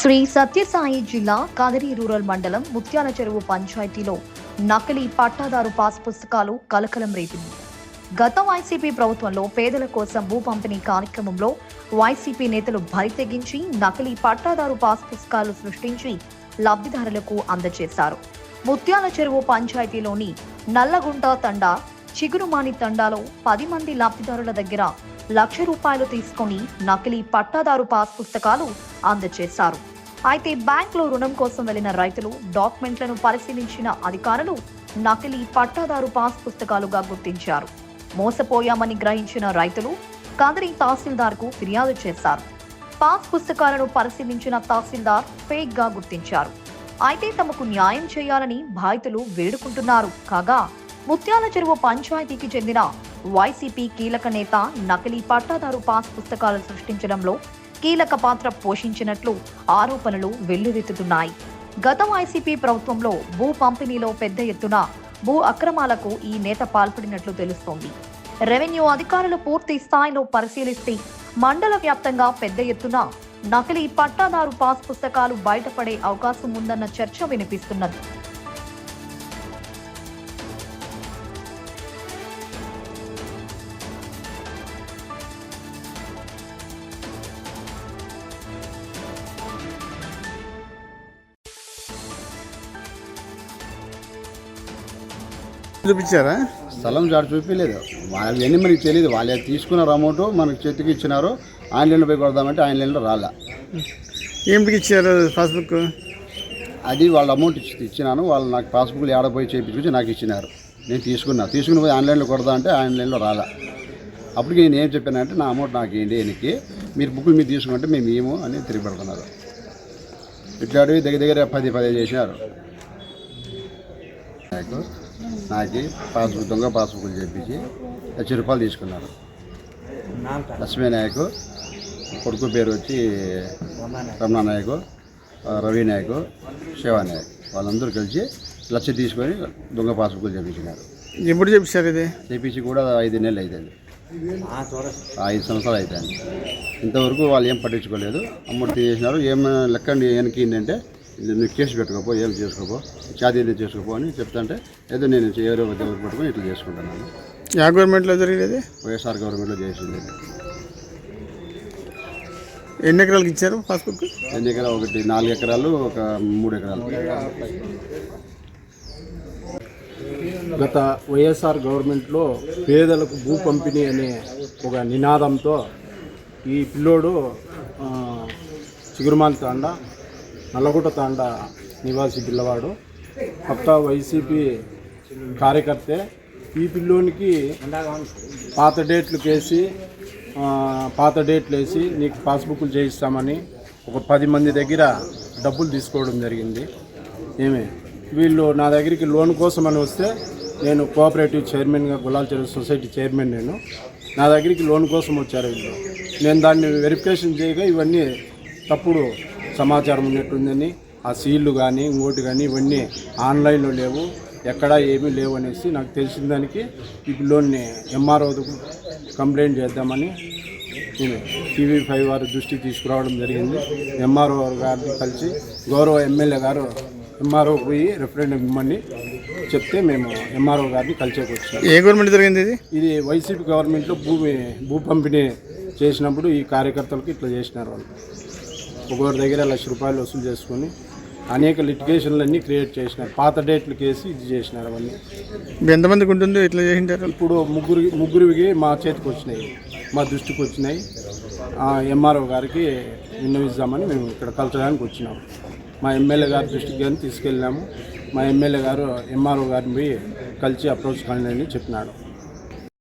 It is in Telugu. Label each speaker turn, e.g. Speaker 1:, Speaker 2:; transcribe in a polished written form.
Speaker 1: శ్రీ సత్యసాయి జిల్లా కదిరి రూరల్ మండలం ముత్యాల చెరువు పంచాయతీలో నకిలీ పట్టాదారు పాస్ పుస్తకాలు కలకలం రేపింది. గత వైసీపీ ప్రభుత్వంలో పేదల కోసం భూ పంపిణీ కార్యక్రమంలో వైసీపీ నేతలు బరి తెగించి నకిలీ పట్టాదారు పాస్ పుస్తకాలు సృష్టించి లబ్ధిదారులకు అందజేశారు. ముత్యాల చెరువు పంచాయతీలోని నల్లగుంట తండా, చిగురుమాని తండాలో 10 మంది లబ్ధిదారుల దగ్గర ₹1,00,000 తీసుకుని నకిలీ పట్టాదారు పాస్ పుస్తకాలు అందజేశారు. అయితే బ్యాంకులో రుణం కోసం వెళ్లిన రైతులు డాక్యుమెంట్లను పరిశీలించిన అధికారులు నకిలీ పట్టాదారు పాస్ పుస్తకాలుగా గుర్తించారు. మోసపోయామని గ్రహించిన రైతులు కదిరి తహసీల్దార్కు ఫిర్యాదు చేశారు. పాస్ పుస్తకాలను పరిశీలించిన తహసీల్దార్ ఫేక్ గా గుర్తించారు. అయితే తమకు న్యాయం చేయాలని బాధితులు వేడుకుంటున్నారు. కాగా ముత్యాల చెరువు పంచాయతీకి చెందిన వైసీపీ కీలక నేత నకిలీ పట్టాదారు పాస్ పుస్తకాలు సృష్టించడంలో కీలక పాత్ర పోషించినట్లు ఆరోపణలు వెల్లువెత్తుతున్నాయి. గత వైసీపీ ప్రభుత్వంలో భూ పంపిణీలో పెద్ద ఎత్తున భూ అక్రమాలకు ఈ నేత పాల్పడినట్లు తెలుస్తోంది. రెవెన్యూ అధికారులు పూర్తి స్థాయిలో పరిశీలిస్తే మండల వ్యాప్తంగా పెద్ద ఎత్తున నకిలీ పట్టాదారు పాస్ పుస్తకాలు బయటపడే అవకాశం ఉందన్న చర్చ వినిపిస్తున్నది.
Speaker 2: చూపించారా?
Speaker 3: స్థలం చాటు చూపించలేదు. వాళ్ళు ఎన్ని మనకి తెలియదు. వాళ్ళు తీసుకున్నారు అమౌంట్ మనకి చేతికి ఇచ్చినారు. ఆన్లైన్లో పోయి కొడదామంటే ఆన్లైన్లో రాలా.
Speaker 2: ఏమిటికి ఇచ్చారు పాస్బుక్?
Speaker 3: అది వాళ్ళ అమౌంట్ ఇచ్చినాను. వాళ్ళు నాకు పాస్బుక్లు ఏడపోయి చేయించుకొచ్చి నాకు ఇచ్చినారు. నేను తీసుకుని పోయి ఆన్లైన్లో కొడదా అంటే ఆన్లైన్లో రాలా. అప్పటికి నేను ఏం చెప్పానంటే నా అమౌంట్ నాకు ఏంటి ఎనికి మీరు బుక్కులు మీరు తీసుకుంటే మేము ఏమో అని తిరిగి పెడుతున్నారు. ఇట్లా అడిగి దగ్గర 10 చేసినారు. నాకు పాస్బుక్ దొంగ పాస్బుక్లు చేయించి ₹1,00,000 తీసుకున్నారు. లక్ష్మీ నాయక్, కొడుకు పేరు వచ్చి రమణ నాయక్, రవి నాయక్, శివా నాయక్, వాళ్ళందరూ కలిసి 1,00,000 తీసుకొని దొంగ పాస్బుక్లు చేయించినారు.
Speaker 2: ఎప్పుడు చేపించారు? ఇది చేపించి
Speaker 3: కూడా 5 నెలలు అవుతుంది. 5 సంవత్సరాలు అవుతుంది. ఇంతవరకు వాళ్ళు ఏం పట్టించుకోలేదు. అమౌంట్ చేసినారు. ఏమైనా లెక్క వెనక్కి ఏంటంటే నువ్వు కేసు పెట్టుకోపో, ఏం చేసుకోపో, ఛాతీలు చేసుకోపో అని చెప్తాంటే ఏదో నేను ఎవరో పట్టుకొని ఇట్లా చేసుకుంటున్నాను.
Speaker 2: యా గవర్నమెంట్లో జరిగేది?
Speaker 3: వైఎస్ఆర్ గవర్నమెంట్లో చేసింది.
Speaker 2: ఎన్ని ఎకరాలకు ఇచ్చారు పాస్బుక్?
Speaker 3: 2 ఎకరాలు, ఒకటి 4 ఎకరాలు, ఒక 3 ఎకరాలు.
Speaker 4: గత వైఎస్ఆర్ గవర్నమెంట్లో పేదలకు భూ పంపిణీ అనే ఒక నినాదంతో ఈ పిల్లోడు చిగురుమాలి తాండా, నల్లగుట్ట తాండా నివాసి పిల్లవాడు, పక్కా వైసీపీ కార్యకర్తే. ఈ పిల్లోనికి పాత డేట్లు వేసి నీకు పాస్బుక్లు చేయిస్తామని ఒక 10 మంది దగ్గర డబ్బులు తీసుకోవడం జరిగింది. వీళ్ళు నా దగ్గరికి లోన్ కోసం అని వస్తే, నేను కోఆపరేటివ్ చైర్మన్గా గులాల్ చెరువు సొసైటీ చైర్మన్, నా దగ్గరికి లోన్ కోసం వచ్చారు వీళ్ళు. నేను దాన్ని వెరిఫికేషన్ చేయగా ఇవన్నీ తప్పుడు సమాచారం ఉన్నట్టుందని, ఆ సీళ్లు కానీ ఇంకోటి కానీ ఇవన్నీ ఆన్లైన్లో లేవు, ఎక్కడా ఏమీ లేవు అనేసి నాకు తెలిసిన దానికి ఈ పిల్లోని ఎంఆర్ఓకు కంప్లైంట్ చేద్దామని నేను TV5 వారి దృష్టికి తీసుకురావడం జరిగింది. ఎంఆర్ఓ గారిని కలిసి గౌరవ ఎమ్మెల్యే గారు ఎంఆర్ఓ పోయి రెఫరెండం ఇమ్మని చెప్తే మేము ఎంఆర్ఓ గారిని కలిసేకి వచ్చినాం.
Speaker 2: ఏ గవర్నమెంట్ జరిగింది ఇది?
Speaker 4: ఇది వైసీపీ గవర్నమెంట్లో భూ పంపిణీ చేసినప్పుడు ఈ కార్యకర్తలకు ఇట్లా చేసినారు. వాళ్ళు ఒకరి దగ్గర ₹1,00,000 వసూలు చేసుకొని అనేక లిటిగేషన్లన్నీ క్రియేట్ చేసినారు. పాత డేట్లకి వేసి ఇది చేసినారు. అవన్నీ
Speaker 2: ఎంతమందికి ఉంటుందో ఇట్లా చేసింటారు?
Speaker 4: ఇప్పుడు ముగ్గురికి మా చేతికి వచ్చినాయి, మా దృష్టికి వచ్చినాయి. ఎంఆర్ఓ గారికి విన్నవిద్దామని మేము ఇక్కడ కలచడానికి వచ్చినాము. మా ఎమ్మెల్యే గారి దృష్టికి కానీ తీసుకెళ్ళాము. మా ఎమ్మెల్యే గారు ఎంఆర్ఓ గారిని పోయి కలిసి అప్రోచ్ కాని చెప్పినాడు.